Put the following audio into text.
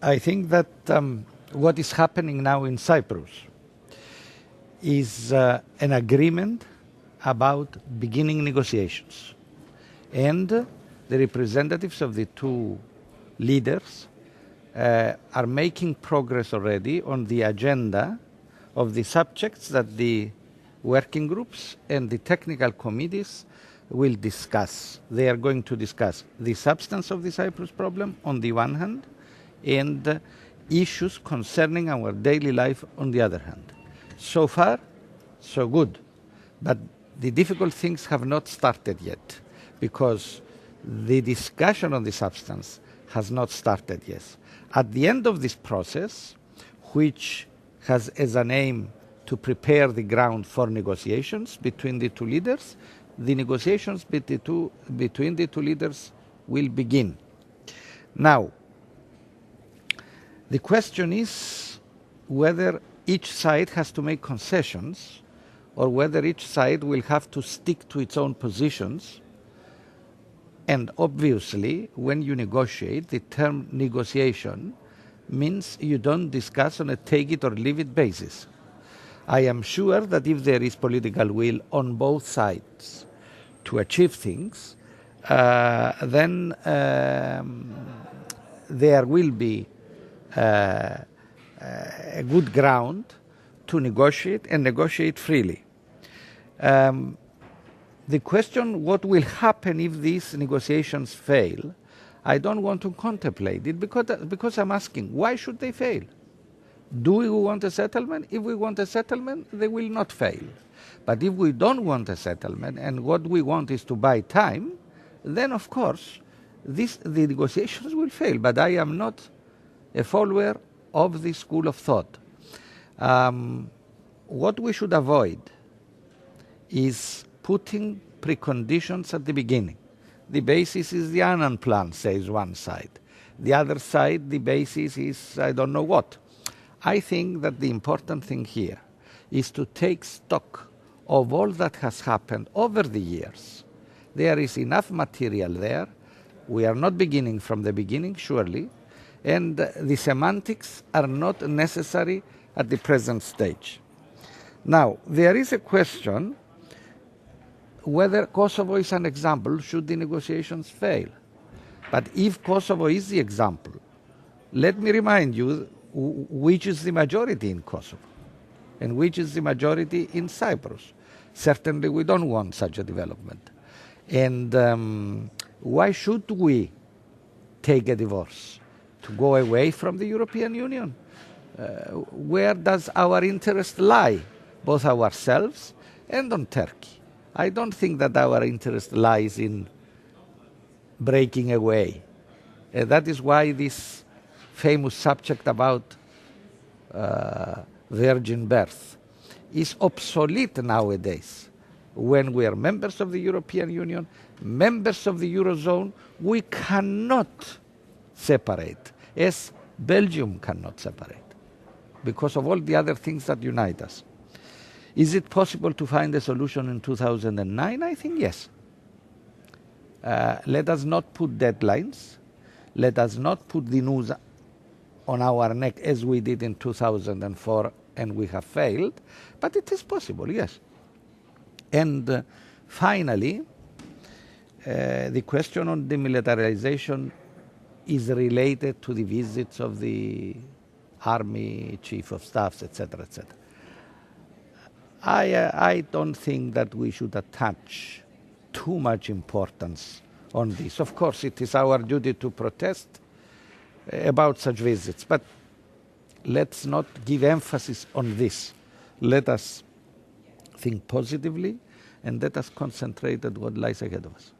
I think that what is happening now in Cyprus is an agreement about beginning negotiations. And the representatives of the two leaders are making progress already on the agenda of the subjects that the working groups and the technical committees will discuss. They are going to discuss the substance of the Cyprus problem on the one hand, and issues concerning our daily life on the other hand. So far, so good. But the difficult things have not started yet, because the discussion on the substance has not started yet. At the end of this process, which has as an aim to prepare the ground for negotiations between the two leaders, the negotiations between the two leaders will begin. Now, the question is whether each side has to make concessions or whether each side will have to stick to its own positions. And obviously, when you negotiate, the term negotiation means you don't discuss on a take it or leave it basis. I am sure that if there is political will on both sides to achieve things, then there will be a good ground to negotiate and negotiate freely. The question, what will happen if these negotiations fail, I don't want to contemplate it because I'm asking, why should they fail? Do we want a settlement? If we want a settlement, they will not fail. But if we don't want a settlement and what we want is to buy time, then of course the negotiations will fail. But I am not a follower of this school of thought. What we should avoid is putting preconditions at the beginning. The basis is the Annan plan, says one side. The other side, the basis is I don't know what. I think that the important thing here is to take stock of all that has happened over the years. There is enough material there. We are not beginning from the beginning, surely, and the semantics are not necessary at the present stage. Now, there is a question whether Kosovo is an example should the negotiations fail. But if Kosovo is the example, let me remind you which is the majority in Kosovo and which is the majority in Cyprus. Certainly we don't want such a development. And why should we take a divorce? To go away from the European Union? Where does our interest lie? Both ourselves and on Turkey. I don't think that our interest lies in breaking away. That is why this famous subject about virgin birth is obsolete nowadays. When we are members of the European Union, members of the Eurozone, we cannot separate, as Belgium cannot separate, because of all the other things that unite us. Is it possible to find a solution in 2009? I think yes. Let us not put deadlines. Let us not put the noose on our neck as we did in 2004 and we have failed. But it is possible, yes. And finally, the question on demilitarization is related to the visits of the army chief of staffs, etc., etc. I don't think that we should attach too much importance on this. Of course, it is our duty to protest about such visits, but let's not give emphasis on this. Let us think positively and let us concentrate on what lies ahead of us.